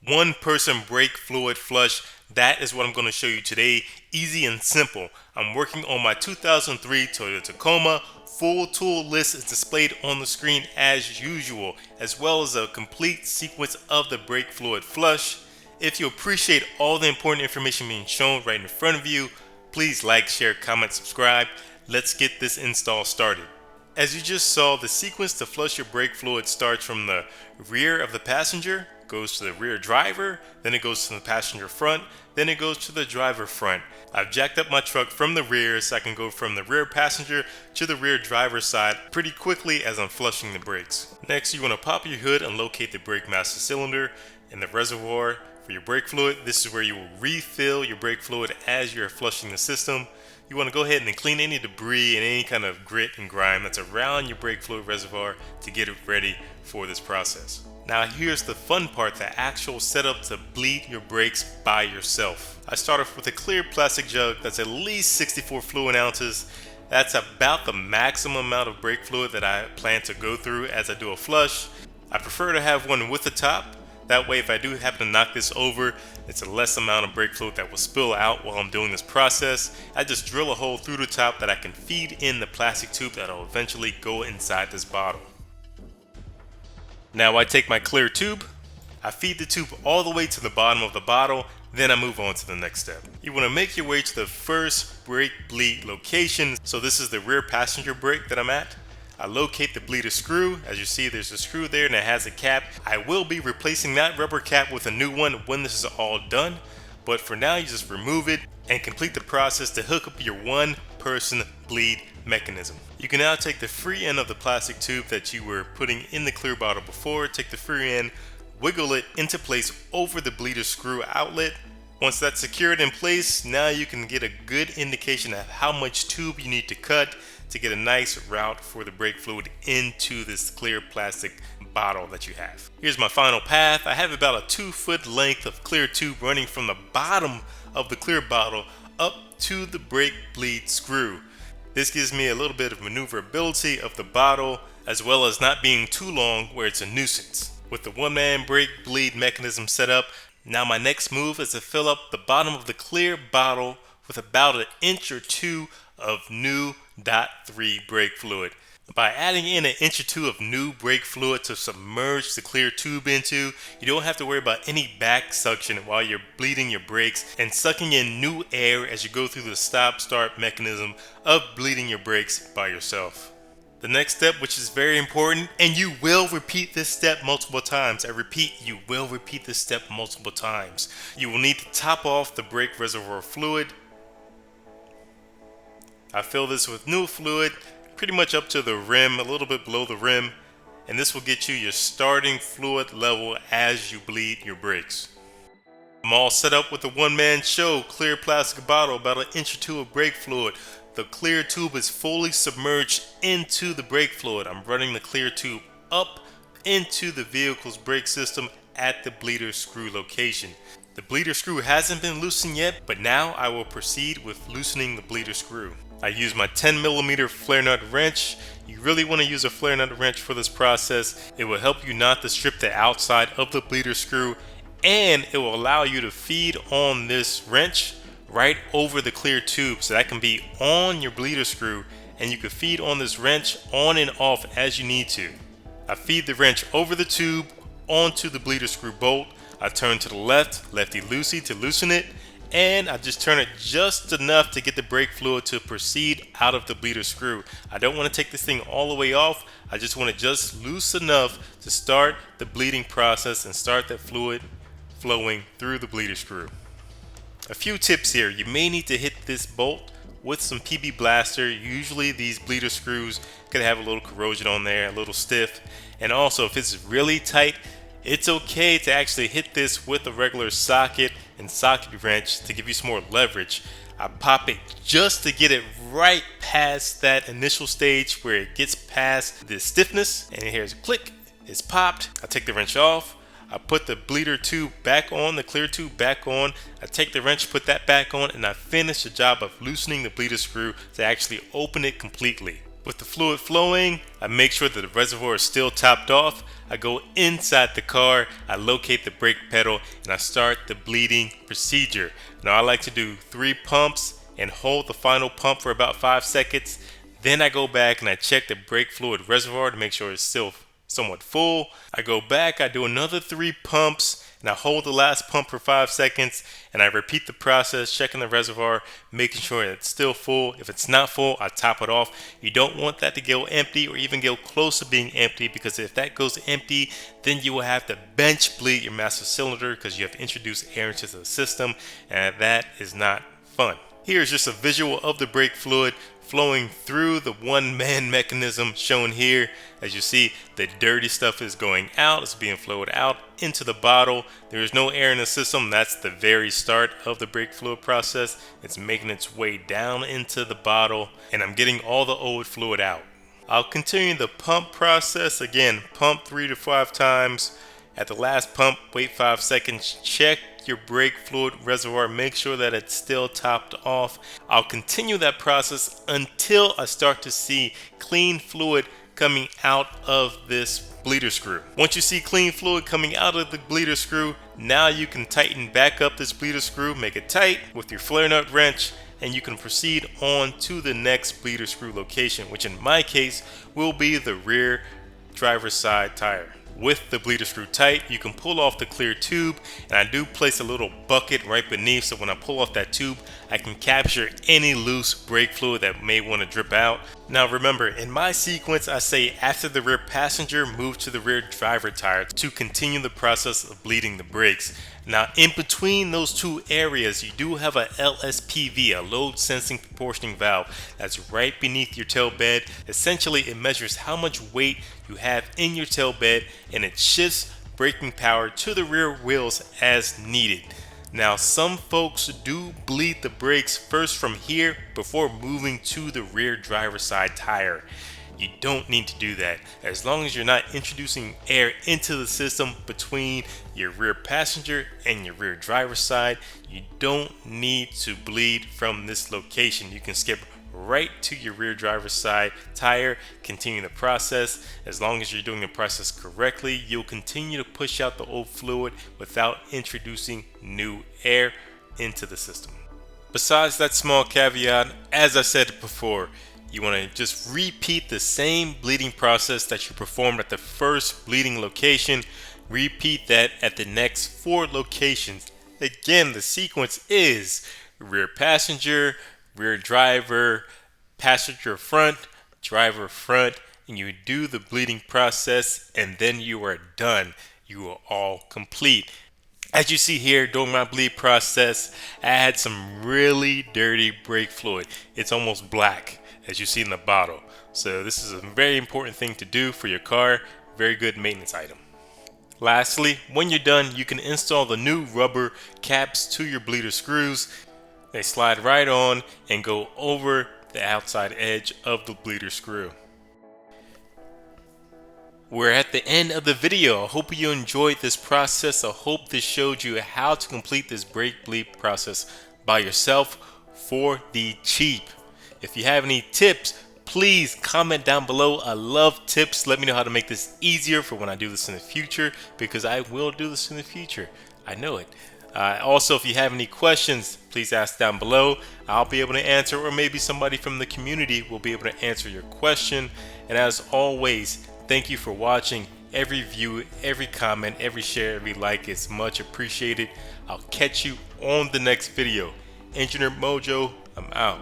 One person brake fluid flush. That is what I'm going to show you today. Easy and simple. I'm working on my 2003 Toyota Tacoma. Full tool list is displayed on the screen as usual, as well as a complete sequence of the brake fluid flush. If you appreciate all the important information being shown right in front of you, please like, share, comment, subscribe. Let's get this install started. As you just saw, the sequence to flush your brake fluid starts from the rear of the passenger, goes to the rear driver, then it goes to the passenger front, then it goes to the driver front. I've jacked up my truck from the rear so I can go from the rear passenger to the rear driver's side pretty quickly as I'm flushing the brakes. Next, you want to pop your hood and locate the brake master cylinder and the reservoir for your brake fluid. This is where you will refill your brake fluid as you're flushing the system. You want to go ahead and clean any debris and any kind of grit and grime that's around your brake fluid reservoir to get it ready for this process. Now here's the fun part, the actual setup to bleed your brakes by yourself. I start off with a clear plastic jug that's at least 64 fluid ounces. That's about the maximum amount of brake fluid that I plan to go through as I do a flush. I prefer to have one with the top. That way if I do happen to knock this over, it's a less amount of brake fluid that will spill out while I'm doing this process. I just drill a hole through the top that I can feed in the plastic tube that will eventually go inside this bottle. Now I take my clear tube, I feed the tube all the way to the bottom of the bottle, then I move on to the next step. You want to make your way to the first brake bleed location. So this is the rear passenger brake that I'm at. I locate the bleeder screw. As you see, there's a screw there and it has a cap. I will be replacing that rubber cap with a new one when this is all done. But for now, you just remove it and complete the process to hook up your one-person bleed mechanism. You can now take the free end of the plastic tube that you were putting in the clear bottle before, take the free end, wiggle it into place over the bleeder screw outlet. Once that's secured in place, now you can get a good indication of how much tube you need to cut to get a nice route for the brake fluid into this clear plastic bottle that you have. Here's my final path. I have about a 2-foot length of clear tube running from the bottom of the clear bottle up to the brake bleed screw. This gives me a little bit of maneuverability of the bottle, as well as not being too long where it's a nuisance. With the one-man brake bleed mechanism set up, now my next move is to fill up the bottom of the clear bottle with about an inch or two of new .3 brake fluid. By adding in an inch or two of new brake fluid to submerge the clear tube into, you don't have to worry about any back suction while you're bleeding your brakes and sucking in new air as you go through the stop-start mechanism of bleeding your brakes by yourself. The next step, which is very important, and you will repeat this step multiple times. I repeat, you will repeat this step multiple times. You will need to top off the brake reservoir fluid. I fill this with new fluid pretty much up to the rim, a little bit below the rim, and this will get you your starting fluid level as you bleed your brakes. I'm all set up with the one-man show clear plastic bottle, about an inch or two of brake fluid. The clear tube is fully submerged into the brake fluid. I'm running the clear tube up into the vehicle's brake system at the bleeder screw location. The bleeder screw hasn't been loosened yet, but now I will proceed with loosening the bleeder screw. I use my 10mm flare nut wrench. You really want to use a flare nut wrench for this process. It will help you not to strip the outside of the bleeder screw, and it will allow you to feed on this wrench right over the clear tube, so that can be on your bleeder screw and you can feed on this wrench on and off as you need to. I feed the wrench over the tube onto the bleeder screw bolt. I turn to the left, lefty-loosey to loosen it, and I just turn it just enough to get the brake fluid to proceed out of the bleeder screw. I don't want to take this thing all the way off. I just want it just loose enough to start the bleeding process and start that fluid flowing through the bleeder screw. A few tips here. You may need to hit this bolt with some PB Blaster. Usually these bleeder screws could have a little corrosion on there, a little stiff. And also if it's really tight, it's okay to actually hit this with a regular socket and socket wrench to give you some more leverage. I pop it just to get it right past that initial stage where it gets past the stiffness, and here's a click, it's popped. I take the wrench off. I put the bleeder tube back on, the clear tube back on. I take the wrench, put that back on, and I finish the job of loosening the bleeder screw to actually open it completely. With the fluid flowing, I make sure that the reservoir is still topped off. I go inside the car, I locate the brake pedal, and I start the bleeding procedure. Now I like to do 3 pumps and hold the final pump for about 5 seconds. Then I go back and I check the brake fluid reservoir to make sure it's still somewhat full. I go back, I do another 3 pumps, and I hold the last pump for 5 seconds, and I repeat the process, checking the reservoir, making sure it's still full. If it's not full, I top it off. You don't want that to go empty or even go close to being empty, because if that goes empty, then you will have to bench bleed your master cylinder because you have introduced air into the system, and that is not fun. Here's just a visual of the brake fluid flowing through the one-man mechanism shown here. As you see, the dirty stuff is going out. It's being flowed out into the bottle. There is no air in the system. That's the very start of the brake fluid process. It's making its way down into the bottle, and I'm getting all the old fluid out. I'll continue the pump process. Again, pump 3 to 5 times. At the last pump, wait 5 seconds, check your brake fluid reservoir, make sure that it's still topped off. I'll continue that process until I start to see clean fluid coming out of this bleeder screw. Once you see clean fluid coming out of the bleeder screw, now you can tighten back up this bleeder screw, make it tight with your flare nut wrench, and you can proceed on to the next bleeder screw location, which in my case will be the rear driver's side tire. With the bleeder screw tight, you can pull off the clear tube, and I do place a little bucket right beneath, so when I pull off that tube, I can capture any loose brake fluid that may want to drip out. Now remember, in my sequence, I say after the rear passenger, move to the rear driver tire to continue the process of bleeding the brakes. Now in between those 2 areas, you do have a LSPV, a load sensing proportioning valve, that's right beneath your tail bed. Essentially, it measures how much weight you have in your tail bed, and it shifts braking power to the rear wheels as needed. Now some folks do bleed the brakes first from here before moving to the rear driver's side tire. You don't need to do that. As long as you're not introducing air into the system between your rear passenger and your rear driver's side, you don't need to bleed from this location. You can skip right to your rear driver's side tire, continue the process. As long as you're doing the process correctly, you'll continue to push out the old fluid without introducing new air into the system. Besides that small caveat, as I said before, you want to just repeat the same bleeding process that you performed at the first bleeding location. Repeat that at the next 4 locations. Again, the sequence is rear passenger, rear driver, passenger front, driver front, and you do the bleeding process, and then you are done. You are all complete. As you see here, during my bleed process, I had some really dirty brake fluid. It's almost black, as you see in the bottle. So this is a very important thing to do for your car. Very good maintenance item. Lastly, when you're done, you can install the new rubber caps to your bleeder screws. They slide right on and go over the outside edge of the bleeder screw. We're at the end of the video. I hope you enjoyed this process. I hope this showed you how to complete this brake bleed process by yourself for the cheap. If you have any tips, please comment down below. I love tips. Let me know how to make this easier for when I do this in the future, because I will do this in the future. I know it. Also, if you have any questions, please ask down below. I'll be able to answer, or maybe somebody from the community will be able to answer your question. And as always, thank you for watching. Every view, every comment, every share, every like is much appreciated. I'll catch you on the next video. Engineer Mojo, I'm out.